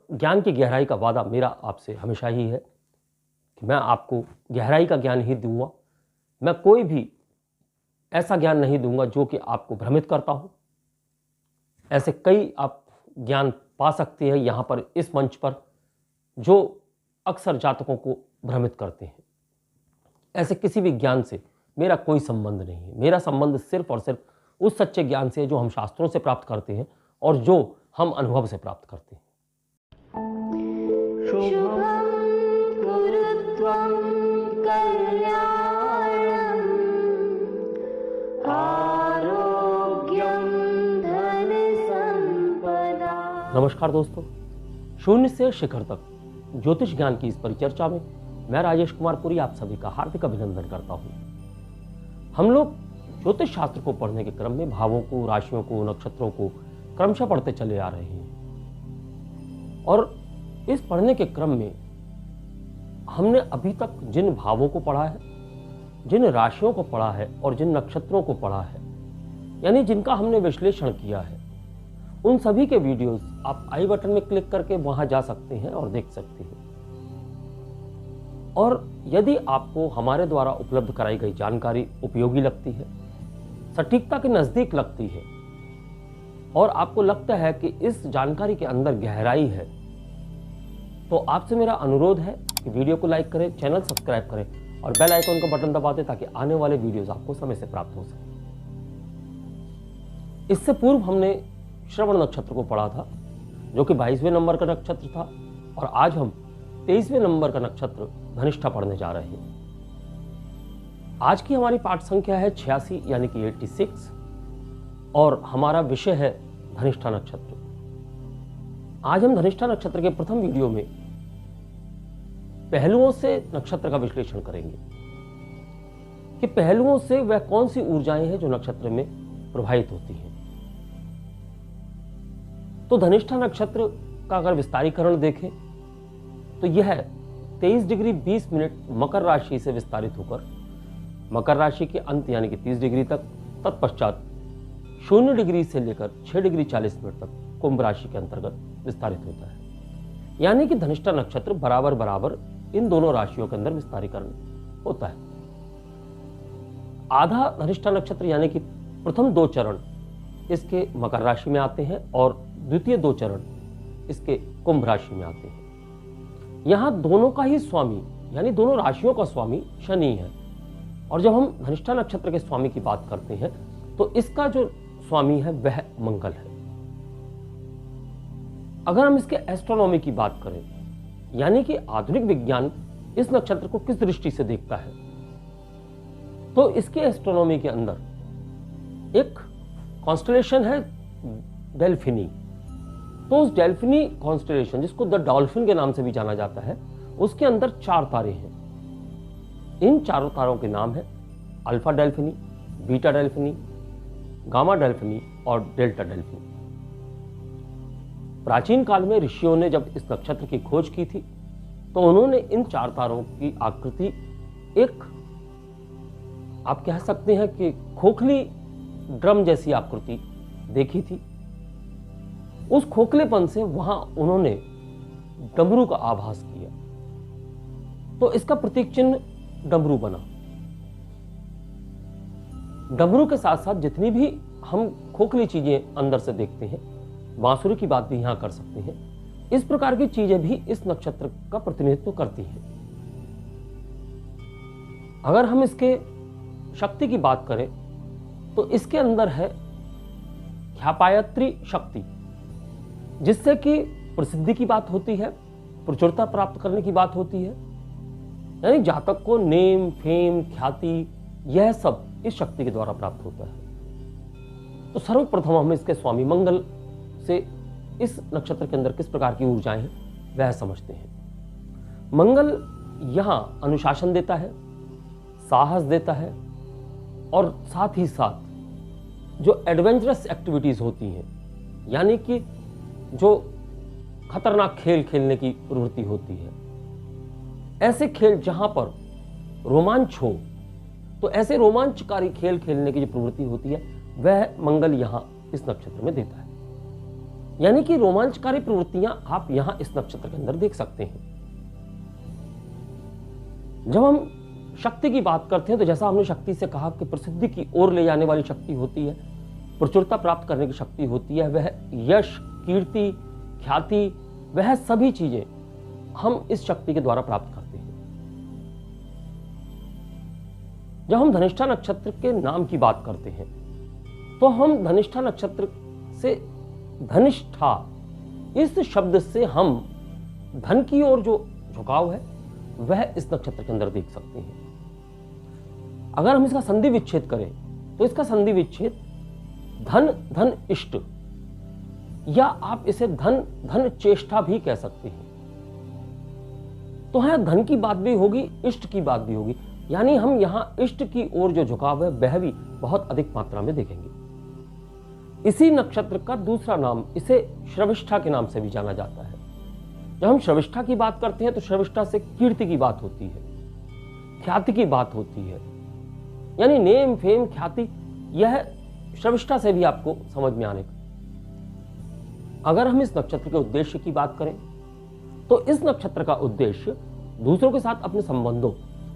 ज्ञान की गहराई का वादा मेरा आपसे हमेशा ही है कि मैं आपको गहराई का ज्ञान ही दूंगा। मैं कोई भी ऐसा ज्ञान नहीं दूंगा जो कि आपको भ्रमित करता हो। ऐसे कई आप ज्ञान पा सकते हैं यहाँ पर इस मंच पर जो अक्सर जातकों को भ्रमित करते हैं। ऐसे किसी भी ज्ञान से मेरा कोई संबंध नहीं है। मेरा संबंध सिर्फ और सिर्फ उस सच्चे ज्ञान से है जो हम शास्त्रों से प्राप्त करते हैं और जो हम अनुभव से प्राप्त करते हैं। शुभं कुरुत्वं कल्याणं आरोग्यं धन संपदा। नमस्कार दोस्तों, शून्य से शिखर तक ज्योतिष ज्ञान की इस परिचर्चा में मैं राजेश कुमार पुरी आप सभी का हार्दिक अभिनंदन करता हूं। हम लोग ज्योतिष शास्त्र को पढ़ने के क्रम में भावों को, राशियों को, नक्षत्रों को क्रमशः पढ़ते चले आ रहे हैं और इस पढ़ने के क्रम में हमने अभी तक जिन भावों को पढ़ा है, जिन राशियों को पढ़ा है और जिन नक्षत्रों को पढ़ा है, यानी जिनका हमने विश्लेषण किया है, उन सभी के वीडियोस आप आई बटन में क्लिक करके वहां जा सकते हैं और देख सकते हैं। और यदि आपको हमारे द्वारा उपलब्ध कराई गई जानकारी उपयोगी लगती है, सटीकता के नजदीक लगती है और आपको लगता है कि इस जानकारी के अंदर गहराई है, तो आपसे मेरा अनुरोध है कि वीडियो को लाइक करें, चैनल सब्सक्राइब करें और बेल आइकन का बटन दबा दें ताकि आने वाले वीडियोस आपको समय से प्राप्त हो सके। इससे पूर्व हमने श्रवण नक्षत्र को पढ़ा था जो कि 22वें नंबर का नक्षत्र था और आज हम 23वें नंबर का नक्षत्र धनिष्ठा पढ़ने जा रहे हैं। आज की हमारी पाठ संख्या है 86 यानी कि 86 और हमारा विषय है धनिष्ठा नक्षत्र। आज हम धनिष्ठा नक्षत्र के प्रथम वीडियो में पहलुओं से नक्षत्र का विश्लेषण करेंगे कि पहलुओं से वह कौन सी ऊर्जाएं हैं जो नक्षत्र में प्रभावित होती हैं। तो धनिष्ठा नक्षत्र का अगर विस्तारीकरण देखें तो यह 23 डिग्री 20 मिनट मकर राशि से विस्तारित होकर मकर राशि के अंत यानी कि 30 डिग्री तक, तत्पश्चात 0 डिग्री से लेकर 6 डिग्री 40 मिनट तक कुंभ राशि के अंतर्गत विस्तारित होता है। यानी कि धनिष्ठा नक्षत्र बराबर बराबर इन दोनों राशियों के अंदर विस्तारीकरण होता है। आधा धनिष्ठा नक्षत्र यानी कि प्रथम 2 चरण इसके मकर राशि में आते हैं और द्वितीय 2 चरण इसके कुंभ राशि में आते हैं। यहां दोनों का ही स्वामी यानी दोनों राशियों का स्वामी शनि है और जब हम धनिष्ठा नक्षत्र के स्वामी की बात करते हैं तो इसका जो स्वामी है वह मंगल है। अगर हम इसके एस्ट्रोनॉमी की बात करें यानी कि आधुनिक विज्ञान इस नक्षत्र को किस दृष्टि से देखता है, तो इसके एस्ट्रोनॉमी के अंदर एक कॉन्स्टलेशन है डेल्फिनी। तो उस डेल्फिनी कॉन्स्टलेशन जिसको द डॉल्फिन के नाम से भी जाना जाता है, उसके अंदर 4 तारे हैं। इन चारों तारों के नाम है अल्फा डेल्फिनी, बीटा डेल्फिनी, गामा डेल्फिनी और डेल्टा डेल्फिनी। प्राचीन काल में ऋषियों ने जब इस नक्षत्र की खोज की थी तो उन्होंने इन 4 तारों की आकृति एक आप कह सकते हैं कि खोखली ड्रम जैसी आकृति देखी थी। उस खोखलेपन से वहां उन्होंने डमरू का आभास किया, तो इसका प्रतीक चिन्ह डमरू बना। डमरू के साथ साथ जितनी भी हम खोखली चीजें अंदर से देखते हैं, बांसुरी की बात भी यहां कर सकते हैं, इस प्रकार की चीजें भी इस नक्षत्र का प्रतिनिधित्व करती हैं। अगर हम इसके शक्ति की बात करें तो इसके अंदर है ख्यापायत्री शक्ति, जिससे कि प्रसिद्धि की बात होती है, प्रचुरता प्राप्त करने की बात होती है। यानी जातक को नेम, फेम, ख्याति यह सब इस शक्ति के द्वारा प्राप्त होता है। तो सर्वप्रथम हम इसके स्वामी मंगल से इस नक्षत्र के अंदर किस प्रकार की ऊर्जाएं हैं वह समझते हैं। मंगल यहां अनुशासन देता है, साहस देता है और साथ ही साथ जो एडवेंचरस एक्टिविटीज होती हैं, यानी कि जो खतरनाक खेल खेलने की प्रवृत्ति होती है, ऐसे खेल जहां पर रोमांच हो, तो ऐसे रोमांचकारी खेल खेलने की जो प्रवृत्ति होती है वह मंगल यहां इस नक्षत्र में देता है। यानी कि रोमांचकारी प्रवृत्तियां आप यहां इस नक्षत्र के अंदर देख सकते हैं। जब हम शक्ति की बात करते हैं तो जैसा हमने शक्ति से कहा कि प्रसिद्धि की ओर ले जाने वाली शक्ति होती है, प्रचुरता प्राप्त करने की शक्ति होती है, वह यश, कीर्ति, ख्याति, वह सभी चीजें हम इस शक्ति के द्वारा प्राप्त करते हैं। जब हम धनिष्ठा नक्षत्र के नाम की बात करते हैं तो हम धनिष्ठा नक्षत्र से धनिष्ठा इस शब्द से हम धन की ओर जो झुकाव है वह इस नक्षत्र के अंदर देख सकते हैं। अगर हम इसका संधि विच्छेद करें तो इसका संधि विच्छेद धन धन इष्ट, या आप इसे धन धन चेष्टा भी कह सकते हैं। तो है धन की बात भी होगी, इष्ट की बात भी होगी, यानी हम यहां इष्ट की ओर जो झुकाव है वह भी बहुत अधिक मात्रा में देखेंगे। इसी नक्षत्र का दूसरा नाम इसे श्रविष्ठा के नाम से भी जाना जाता है। जब हम श्रविष्ठा की बात करते हैं तो श्रविष्ठा से कीर्ति की बात होती है, ख्याति की बात होती है, यानी नेम फेम ख्याति, यह श्रविष्ठा से भी आपको समझ में आने का। अगर हम इस नक्षत्र के उद्देश्य की बात करें तो इस नक्षत्र का उद्देश्य दूसरों के साथ अपने संबंधों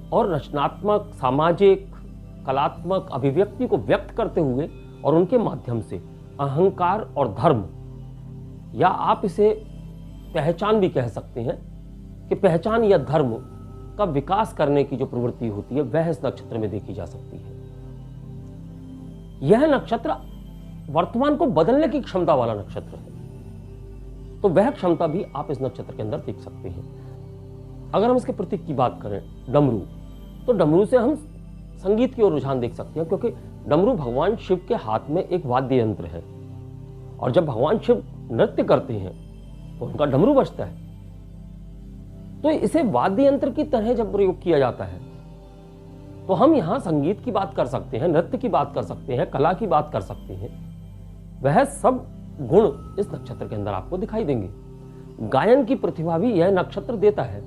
और रचनात्मक, सामाजिक, कलात्मक अभिव्यक्ति को व्यक्त करते हुए और उनके माध्यम से अहंकार और धर्म, या आप इसे पहचान भी कह सकते हैं कि पहचान या धर्म का विकास करने की जो प्रवृत्ति होती है वह इस नक्षत्र में देखी जा सकती है। यह नक्षत्र वर्तमान को बदलने की क्षमता वाला नक्षत्र है, तो वह क्षमता भी आप इस नक्षत्र के अंदर देख सकते हैं। अगर हम इसके प्रतीक की बात करें डमरू, तो डमरू से हम संगीत की ओर रुझान देख सकते हैं, क्योंकि डमरू भगवान शिव के हाथ में एक वाद्य यंत्र है और जब भगवान शिव नृत्य करते हैं तो उनका डमरू बजता है। तो इसे वाद्य यंत्र की तरह जब प्रयोग किया जाता है तो हम यहां संगीत की बात कर सकते हैं, नृत्य की बात कर सकते हैं, कला की बात कर सकते हैं। वह सब गुण इस नक्षत्र के अंदर आपको दिखाई देंगे। गायन की प्रतिभा भी यह नक्षत्र देता है।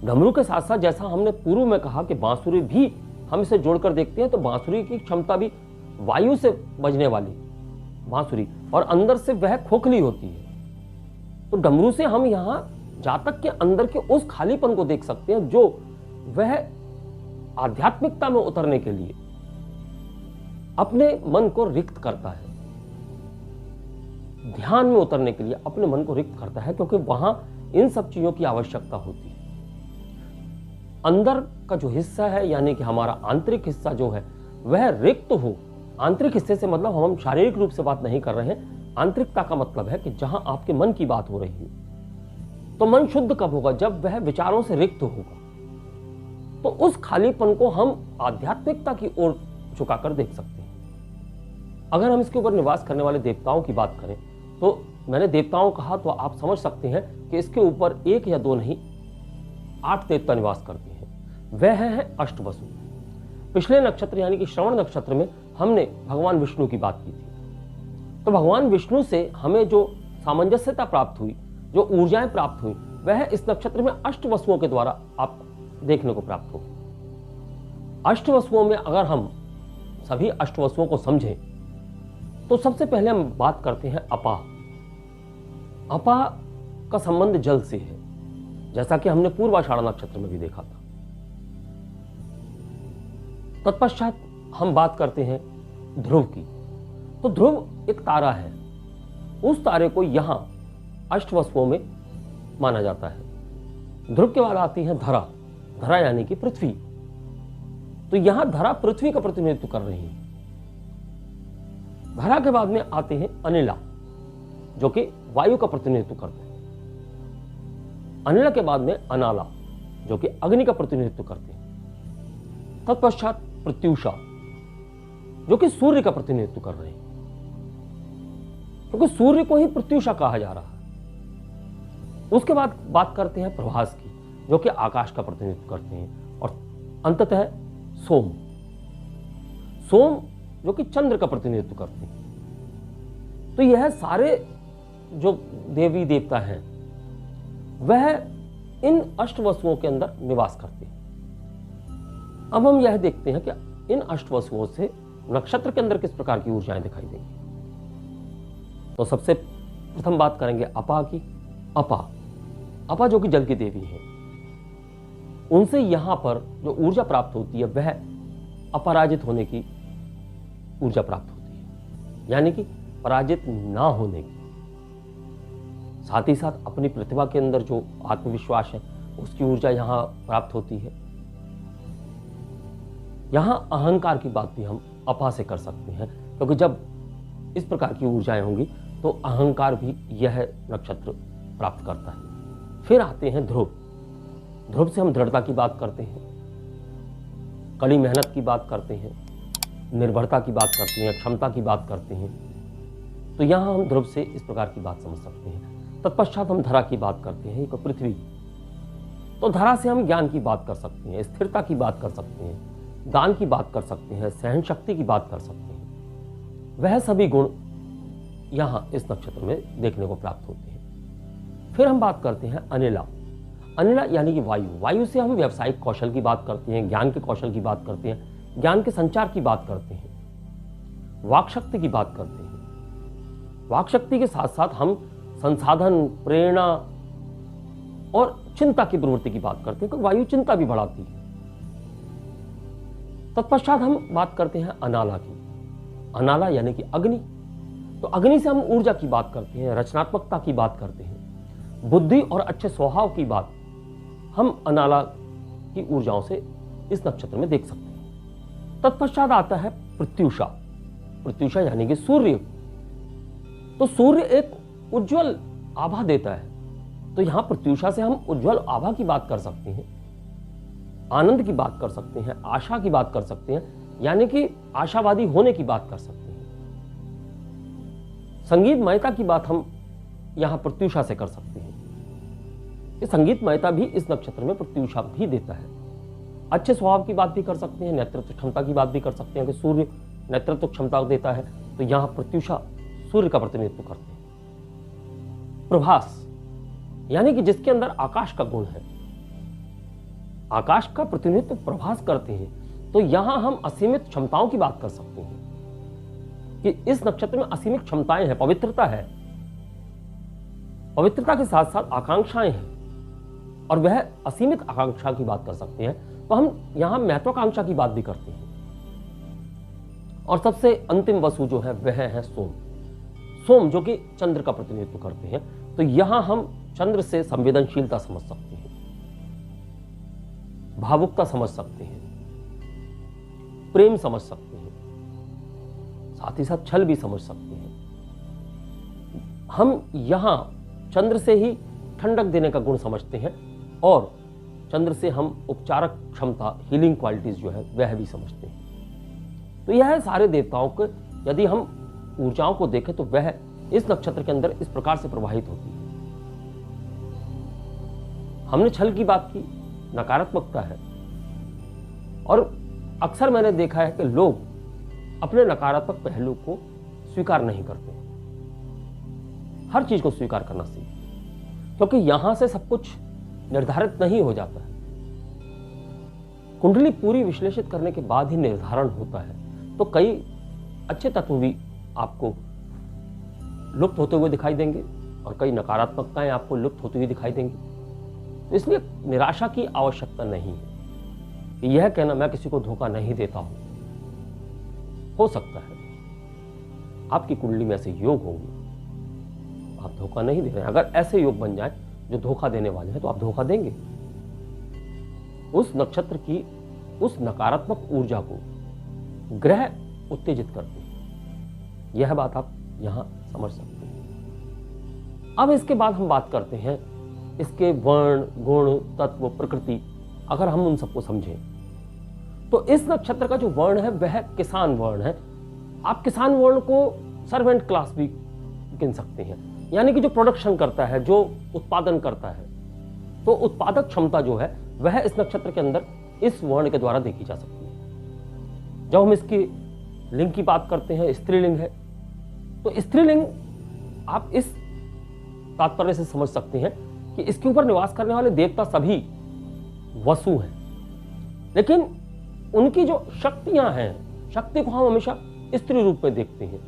डमरू के साथ साथ जैसा हमने पूर्व में कहा कि बांसुरी भी हम इसे जोड़कर देखते हैं, तो बांसुरी की क्षमता भी वायु से बजने वाली बांसुरी, और अंदर से वह खोखली होती है। तो डमरू से हम यहां जातक के अंदर के उस खालीपन को देख सकते हैं जो वह आध्यात्मिकता में उतरने के लिए अपने मन को रिक्त करता है, ध्यान में उतरने के लिए अपने मन को रिक्त करता है, क्योंकि वहां इन सब चीजों की आवश्यकता होती है। अंदर का जो हिस्सा है, यानी कि हमारा आंतरिक हिस्सा जो है वह रिक्त हो। आंतरिक हिस्से से मतलब हम शारीरिक रूप से बात नहीं कर रहे हैं। आंतरिकता का मतलब है कि जहां आपके मन की बात हो रही है। तो मन शुद्ध कब होगा? जब वह विचारों से रिक्त होगा। तो उस खालीपन को हम आध्यात्मिकता की ओर झुकाकर देख सकते हैं। अगर हम इसके ऊपर निवास करने वाले देवताओं की बात करें तो मैंने देवताओं कहा, तो आप समझ सकते हैं कि इसके ऊपर एक या दो नहीं 8 देवता निवास करते हैं। वह है अष्टवसु। पिछले नक्षत्र यानी कि श्रवण नक्षत्र में हमने भगवान विष्णु की बात की थी। तो भगवान विष्णु से हमें जो सामंजस्यता प्राप्त हुई, जो ऊर्जाएं प्राप्त हुई, वह इस नक्षत्र में अष्टवसुओं के द्वारा आप देखने को प्राप्त हो। अष्टवसुओं में अगर हम सभी अष्टवसुओं को समझें तो सबसे पहले हम बात करते हैं अपा। अपा का संबंध जल से है, जैसा कि हमने पूर्वाषाढ़ा नक्षत्र में भी देखा था। तत्पश्चात हम बात करते हैं ध्रुव की। तो ध्रुव एक तारा है, उस तारे को यहां अष्टवसुओं में माना जाता है। ध्रुव के बाद आती है धरा। धरा यानी कि पृथ्वी। तो यहां धरा पृथ्वी का प्रतिनिधित्व कर रही है। धरा के बाद में आते हैं अनिला, जो कि वायु का प्रतिनिधित्व करते हैं। अनिला के बाद में अनाला, जो कि अग्नि का प्रतिनिधित्व करते हैं। तत्पश्चात प्रत्युषा, जो कि सूर्य का प्रतिनिधित्व कर रहे हैं, क्योंकि सूर्य को ही प्रत्युषा कहा जा रहा है। उसके बाद बात करते हैं प्रभास की, जो कि आकाश का प्रतिनिधित्व करते हैं। और अंततः सोम, सोम जो कि चंद्र का प्रतिनिधित्व करते हैं। तो यह सारे जो देवी देवता हैं वह इन अष्टवसुओं के अंदर निवास करते हैं। अब हम यह देखते हैं कि इन अष्टवसुओं से नक्षत्र के अंदर किस प्रकार की ऊर्जाएं दिखाई देंगी। तो सबसे प्रथम बात करेंगे अपा की। अपा जो कि जल की देवी है, उनसे यहां पर जो ऊर्जा प्राप्त होती है वह अपराजित होने की ऊर्जा प्राप्त होती है, यानी कि पराजित ना होने की। साथ ही साथ अपनी प्रतिभा के अंदर जो आत्मविश्वास है उसकी ऊर्जा यहां प्राप्त होती है। यहां अहंकार की बात भी हम अपा से कर सकते हैं, क्योंकि जब इस प्रकार की ऊर्जाएं होंगी तो अहंकार भी यह नक्षत्र प्राप्त करता है। फिर आते हैं ध्रुव। ध्रुव से हम दृढ़ता की बात करते हैं, कड़ी मेहनत की बात करते हैं, निर्भरता की बात करते हैं, क्षमता की बात करते हैं। तो यहां हम ध्रुव से इस प्रकार की बात समझ सकते हैं। तत्पश्चात हम धरा की बात करते हैं, एक पृथ्वी। तो धरा से हम ज्ञान की बात कर सकते हैं, स्थिरता की बात कर सकते हैं, दान की बात कर सकते हैं, सहन शक्ति की बात कर सकते हैं। वह सभी गुण यहां इस नक्षत्र में देखने को प्राप्त होते हैं। फिर हम बात करते हैं अनिला। अनिला यानी कि वायु। वायु से हम व्यावसायिक कौशल की बात करते हैं, ज्ञान के कौशल की बात करते हैं, ज्ञान के संचार की बात करते हैं, वाक शक्ति की बात करते हैं। वाक शक्ति के साथ साथ हम संसाधन, प्रेरणा और चिंता की प्रवृत्ति की बात करते हैं, क्योंकि वायु चिंता भी बढ़ाती है। तत्पश्चात हम बात करते हैं अनाला की। अनाला यानी कि अग्नि। तो अग्नि से हम ऊर्जा की बात करते हैं, रचनात्मकता की बात करते हैं, बुद्धि और अच्छे स्वभाव की बात हम अनाला की ऊर्जाओं से इस नक्षत्र में देख सकते हैं। तत्पश्चात आता है प्रत्युषा। प्रत्युषा यानी कि सूर्य। तो सूर्य एक उज्जवल आभा देता है, तो यहां प्रत्युषा से हम उज्जवल आभा की बात कर सकते हैं, आनंद की बात कर सकते हैं, आशा की बात कर सकते हैं, यानी कि आशावादी होने की बात कर सकते हैं। संगीतमयता की बात हम यहां प्रत्युषा से कर सकते हैं। ये संगीतमयता भी इस नक्षत्र में प्रत्युषा भी देता है। अच्छे स्वभाव की बात भी कर सकते हैं, नेतृत्व क्षमता की बात भी कर सकते हैं कि सूर्य नेतृत्व क्षमता देता है, तो यहां प्रत्युषा सूर्य का प्रतिनिधित्व करते हैं। प्रभास यानी कि जिसके अंदर आकाश का गुण है, आकाश का प्रतिनिधित्व प्रभास करते हैं, तो यहां हम असीमित क्षमताओं की बात कर सकते हैं कि इस नक्षत्र में असीमित क्षमताएं हैं, पवित्रता है, पवित्रता के साथ साथ आकांक्षाएं हैं, और वह असीमित आकांक्षा की बात कर सकते हैं। तो हम यहां महत्वाकांक्षा की बात भी करते हैं। और सबसे अंतिम वसु जो है वह है सोम। सोम जो कि चंद्र का प्रतिनिधित्व करते हैं, तो यहां हम चंद्र से संवेदनशीलता समझ सकते हैं, भावुकता समझ सकते हैं, प्रेम समझ सकते हैं, साथ ही साथ छल भी समझ सकते हैं। हम यहां चंद्र से ही ठंडक देने का गुण समझते हैं, और चंद्र से हम उपचारक क्षमता, हीलिंग क्वालिटीज जो है वह भी समझते हैं। तो यह सारे देवताओं के यदि हम ऊर्जाओं को देखें तो वह इस नक्षत्र के अंदर इस प्रकार से प्रवाहित होती है। हमने छल की बात की, नकारात्मकता है, और अक्सर मैंने देखा है कि लोग अपने नकारात्मक पहलू को स्वीकार नहीं करते। हर चीज को स्वीकार करना सीखें, क्योंकि यहां से सब कुछ निर्धारित नहीं हो जाता है। कुंडली पूरी विश्लेषित करने के बाद ही निर्धारण होता है, तो कई अच्छे तत्व भी आपको लुप्त होते हुए दिखाई देंगे और कई नकारात्मकताएं आपको लुप्त होती हुई दिखाई देंगी। तो इसलिए निराशा की आवश्यकता नहीं है। यह कहना मैं किसी को धोखा नहीं देता हूं, हो सकता है आपकी कुंडली में ऐसे योग होंगे, आप धोखा नहीं दे रहे हैं। अगर ऐसे योग बन जाए जो धोखा देने वाले हैं तो आप धोखा देंगे। उस नक्षत्र की उस नकारात्मक ऊर्जा को ग्रह उत्तेजित करते हैं, यह बात आप यहां समझ सकते हैं। अब इसके बाद हम बात करते हैं इसके वर्ण, गुण, तत्व, प्रकृति। अगर हम उन सबको समझें तो इस नक्षत्र का जो वर्ण है वह किसान वर्ण है। आप किसान वर्ण को सर्वेंट क्लास भी गिन सकते हैं, यानी कि जो प्रोडक्शन करता है, जो उत्पादन करता है। तो उत्पादक क्षमता जो है वह इस नक्षत्र के अंदर इस वर्ण के द्वारा देखी जा सकती है। जब हम इसकी लिंग की बात करते हैं, स्त्रीलिंग है, तो स्त्रीलिंग आप इस तात्पर्य से समझ सकते हैं कि इसके ऊपर निवास करने वाले देवता सभी वसु हैं, लेकिन उनकी जो शक्तियां हैं, शक्ति को हम हमेशा स्त्री रूप में देखते हैं,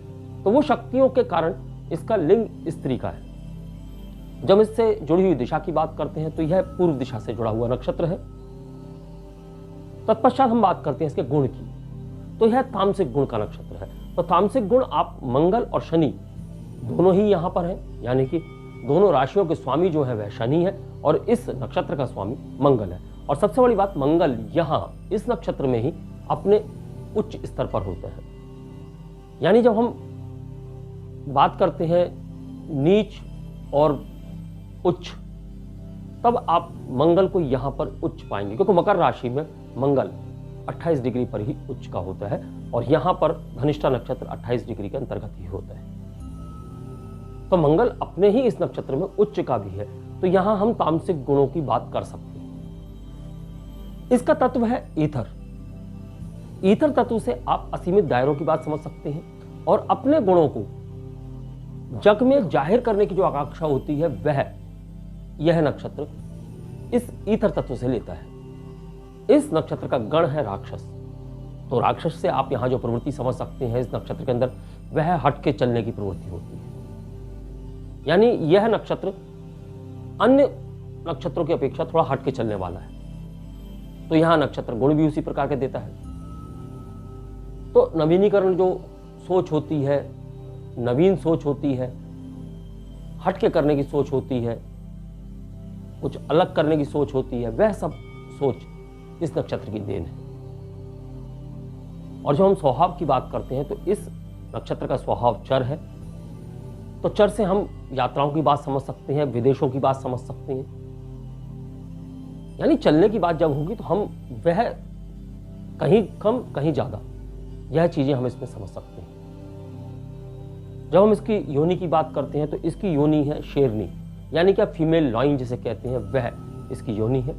तो वो शक्तियों के कारण इसका लिंग स्त्री का है। जब इससे जुड़ी हुई दिशा की बात करते हैं तो यह पूर्व दिशा से जुड़ा हुआ नक्षत्र है। तत्पश्चात हम बात करते हैं इसके गुण की, तो यह तामसिक गुण का नक्षत्र है। तो तामसिक गुण आप मंगल और शनि दोनों ही यहां पर हैं, यानी कि दोनों राशियों के स्वामी जो है वह शनि है और इस नक्षत्र का स्वामी मंगल है। और सबसे बड़ी बात, मंगल यहां इस नक्षत्र में ही अपने उच्च स्तर पर होते हैं। यानी जब हम बात करते हैं नीच और उच्च, तब आप मंगल को यहां पर उच्च पाएंगे, क्योंकि मकर राशि में मंगल 28 डिग्री पर ही उच्च का होता है और यहां पर धनिष्ठा नक्षत्र 28 डिग्री के अंतर्गत ही होता है। तो मंगल अपने ही इस नक्षत्र में उच्च का भी है, तो यहां हम तामसिक गुणों की बात कर सकते हैं। इसका तत्व है ईथर। ईथर तत्व से आप असीमित दायरों की बात समझ सकते हैं और अपने गुणों को जग में जाहिर करने की जो आकांक्षा होती है वह यह नक्षत्र इस ईथर तत्व से लेता है। इस नक्षत्र का गण है राक्षस। तो राक्षस से आप यहां जो प्रवृत्ति समझ सकते हैं इस नक्षत्र के अंदर, वह हट के चलने की प्रवृत्ति होती है। यानी यह नक्षत्र अन्य नक्षत्रों की अपेक्षा थोड़ा हट के चलने वाला है। तो यहां नक्षत्र गुण भी उसी प्रकार के देता है। तो नवीनीकरण जो सोच होती है, नवीन सोच होती है, हट के करने की सोच होती है, कुछ अलग करने की सोच होती है, वह सब सोच इस नक्षत्र की देन है। और जब हम स्वभाव की बात करते हैं तो इस नक्षत्र का स्वभाव चर है। तो चर से हम यात्राओं की बात समझ सकते हैं, विदेशों की बात समझ सकते हैं। यानी चलने की बात जब होगी तो हम वह कहीं कम कहीं ज्यादा, यह चीजें हम इसमें समझ सकते हैं। जब हम इसकी योनि की बात करते हैं तो इसकी योनि है शेरनी, यानी कि फीमेल लॉइन जिसे कहते हैं वह इसकी योनि है।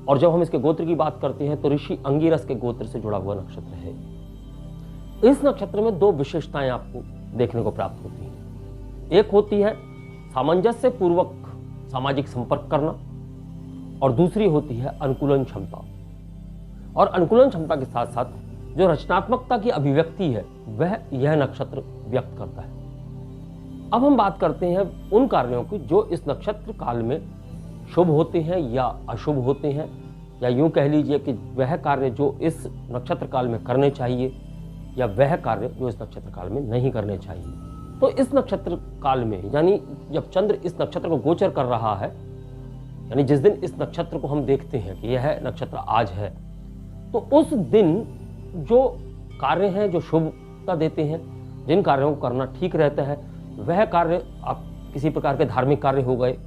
और जब हम इसके गोत्र की बात करते हैं तो ऋषि अंगिरस के गोत्र से जुड़ा हुआ नक्षत्र है। इस नक्षत्र में दो विशेषताएं आपको देखने को प्राप्त होती हैं। एक होती है सामंजस्य पूर्वक सामाजिक संपर्क करना और दूसरी होती है अनुकूलन क्षमता। और अनुकूलन क्षमता के साथ साथ जो रचनात्मकता की अभिव्यक्ति है वह यह नक्षत्र व्यक्त करता है। अब हम बात करते हैं उन कार्यों की जो इस नक्षत्र काल में शुभ होते हैं या अशुभ होते हैं, या यूं कह लीजिए कि वह कार्य जो इस नक्षत्र काल में करने चाहिए या वह कार्य जो इस नक्षत्र काल में नहीं करने चाहिए। तो इस नक्षत्र काल में, यानी जब चंद्र इस नक्षत्र को गोचर कर रहा है, यानी जिस दिन इस नक्षत्र को हम देखते हैं कि यह नक्षत्र आज है, तो उस दिन जो कार्य हैं जो शुभता देते हैं, जिन कार्यों को करना ठीक रहता है, वह कार्य आप किसी प्रकार के धार्मिक कार्य हो गए,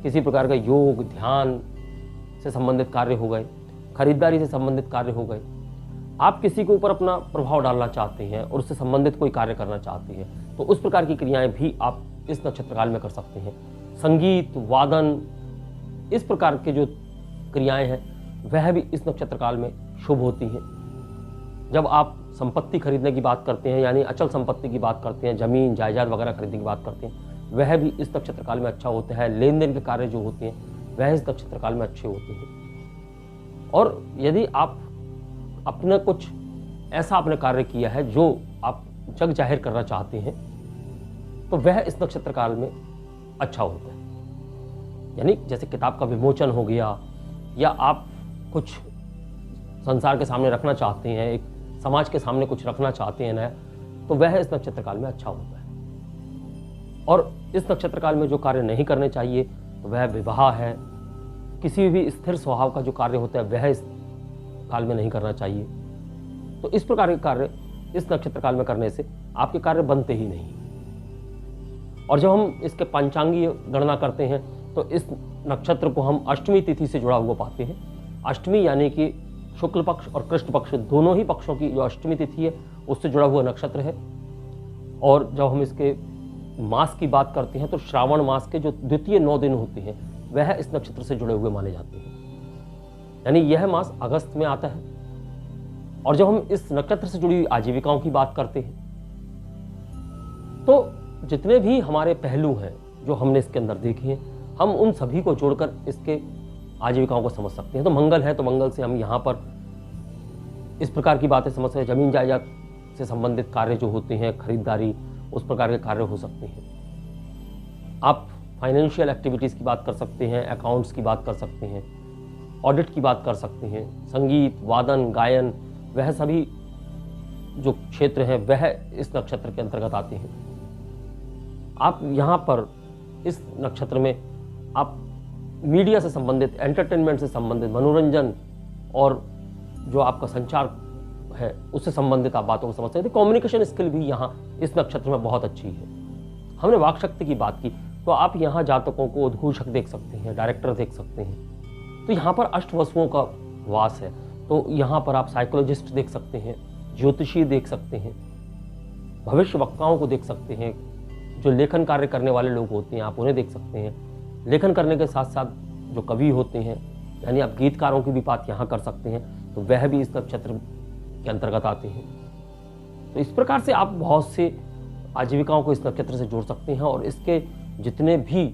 किसी प्रकार का योग ध्यान से संबंधित कार्य हो गए, खरीदारी से संबंधित कार्य हो गए, आप किसी के ऊपर अपना प्रभाव डालना चाहते हैं और उससे संबंधित कोई कार्य करना चाहते हैं, तो उस प्रकार की क्रियाएं भी आप इस नक्षत्र काल में कर सकते हैं। संगीत वादन इस प्रकार के जो क्रियाएं हैं वह भी इस नक्षत्र काल में शुभ होती हैं। जब आप संपत्ति खरीदने की बात करते हैं, यानी अचल संपत्ति की बात करते हैं, जमीन जायदाद वगैरह खरीदने की बात करते हैं, वह भी इस नक्षत्र काल में अच्छा होता है। लेन देन के कार्य जो होते हैं वह इस नक्षत्र काल में अच्छे होते हैं। और यदि आप अपना कुछ ऐसा आपने कार्य किया है जो आप जग जाहिर करना चाहते हैं, तो वह इस नक्षत्र काल में अच्छा होता है। यानी जैसे किताब का विमोचन हो गया, या आप कुछ संसार के सामने रखना चाहते हैं, एक समाज के सामने कुछ रखना चाहते हैं नया, तो वह इस नक्षत्र काल में अच्छा होता है। और इस नक्षत्र काल में जो कार्य नहीं करने चाहिए तो वह विवाह है, किसी भी स्थिर स्वभाव का जो कार्य होता है वह इस काल में नहीं करना चाहिए। तो इस प्रकार के कार्य इस नक्षत्र काल में करने से आपके कार्य बनते ही नहीं। और जब हम इसके पंचांगीय गणना करते हैं तो इस नक्षत्र को हम अष्टमी तिथि से जुड़ा हुआ पाते हैं। अष्टमी यानी कि शुक्ल पक्ष और कृष्ण पक्ष दोनों ही पक्षों की जो अष्टमी तिथि है उससे जुड़ा हुआ नक्षत्र है। और जब हम इसके मास की बात करते हैं तो श्रावण मास के जो द्वितीय 9 दिन होते हैं वह इस नक्षत्र से जुड़े हुए माने जाते हैं। यानी यह मास अगस्त में आता है। और जब हम इस नक्षत्र से जुड़ी हुई आजीविकाओं की बात करते हैं तो जितने भी हमारे पहलू हैं जो हमने इसके अंदर देखे हैं, हम उन सभी को जोड़कर इसके आजीविकाओं को समझ सकते हैं। तो मंगल है तो मंगल से हम यहाँ पर इस प्रकार की बातें समझ सकते हैं। जमीन जायदाद से संबंधित कार्य जो होते हैं, खरीदारी उस प्रकार के कार्य हो सकते हैं। आप फाइनेंशियल एक्टिविटीज़ की बात कर सकते हैं, अकाउंट्स की बात कर सकते हैं, ऑडिट की बात कर सकते हैं, संगीत, वादन, गायन, वह सभी जो क्षेत्र हैं वह इस नक्षत्र के अंतर्गत आते हैं। आप यहाँ पर इस नक्षत्र में आप मीडिया से संबंधित, एंटरटेनमेंट से संबंधित, मनोरंजन और जो आपका संचार है उससे संबंधित आप बातों को समझ सकते हैं। कम्युनिकेशन स्किल भी यहाँ इस नक्षत्र में बहुत अच्छी है। हमने वाक शक्ति की बात की तो आप यहाँ जातकों को उद्घोषक देख सकते हैं, डायरेक्टर देख सकते हैं। तो यहाँ पर अष्टवसुओं का वास है, तो यहाँ पर आप साइकोलॉजिस्ट देख सकते हैं, ज्योतिषी देख सकते हैं, भविष्य वक्ताओं को देख सकते हैं, जो लेखन कार्य करने वाले लोग होते हैं आप उन्हें देख सकते हैं। लेखन करने के साथ साथ जो कवि होते हैं, यानी आप गीतकारों की भी बात यहाँ कर सकते हैं, तो वह भी इस नक्षत्र के अंतर्गत आते हैं। तो इस प्रकार से आप बहुत से आजीविकाओं को इस नक्षत्र से जोड़ सकते हैं और इसके जितने भी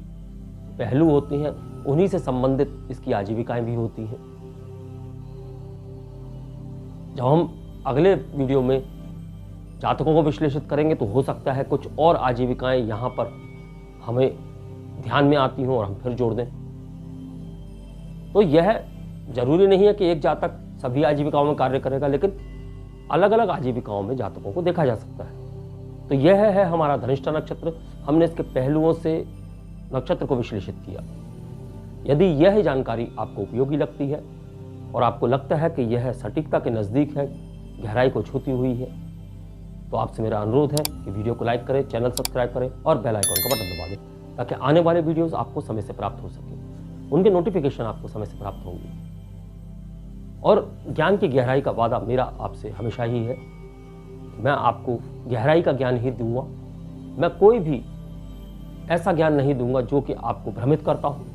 पहलू होते हैं उन्हीं से संबंधित इसकी आजीविकाएं भी होती हैं। जब हम अगले वीडियो में जातकों को विश्लेषित करेंगे तो हो सकता है कुछ और आजीविकाएं यहाँ पर हमें ध्यान में आती हों और हम फिर जोड़ दें। तो यह जरूरी नहीं है कि एक जातक सभी आजीविकाओं में कार्य करेगा, लेकिन अलग अलग आजीविकाओं में जातकों को देखा जा सकता है। तो यह है हमारा धनिष्ठा नक्षत्र। हमने इसके पहलुओं से नक्षत्र को विश्लेषित किया। यदि यह जानकारी आपको उपयोगी लगती है और आपको लगता है कि यह सटीकता के नज़दीक है, गहराई को छूती हुई है, तो आपसे मेरा अनुरोध है कि वीडियो को लाइक करें, चैनल सब्सक्राइब करें और बेल आइकन का बटन दबा दें, ताकि आने वाले वीडियोस आपको समय से प्राप्त हो सके। उनके नोटिफिकेशन आपको समय से प्राप्त होंगे। और ज्ञान की गहराई का वादा मेरा आपसे हमेशा ही है, मैं आपको गहराई का ज्ञान ही दूंगा। मैं कोई भी ऐसा ज्ञान नहीं दूंगा जो कि आपको भ्रमित करता हो।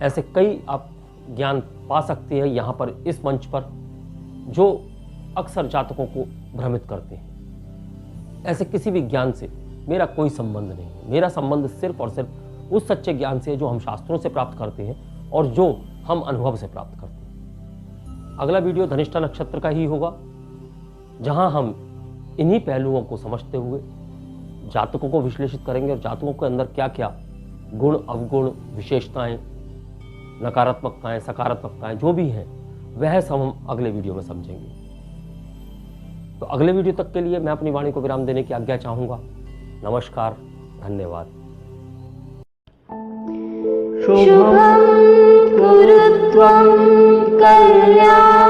ऐसे कई आप ज्ञान पा सकते हैं यहाँ पर इस मंच पर जो अक्सर जातकों को भ्रमित करते हैं। ऐसे किसी भी ज्ञान से मेरा कोई संबंध नहीं है। मेरा संबंध सिर्फ और सिर्फ उस सच्चे ज्ञान से है जो हम शास्त्रों से प्राप्त करते हैं और जो हम अनुभव से प्राप्त करते हैं। अगला वीडियो धनिष्ठा नक्षत्र का ही होगा, जहां हम इन्हीं पहलुओं को समझते हुए जातकों को विश्लेषित करेंगे और जातकों के अंदर क्या क्या गुण, अवगुण, विशेषताएं, नकारात्मकताएं, सकारात्मकताएं जो भी हैं वह सब हम अगले वीडियो में समझेंगे। तो अगले वीडियो तक के लिए मैं अपनी वाणी को विराम देने की आज्ञा चाहूंगा। नमस्कार, धन्यवाद। शुभं कुरु त्वं कल्याणं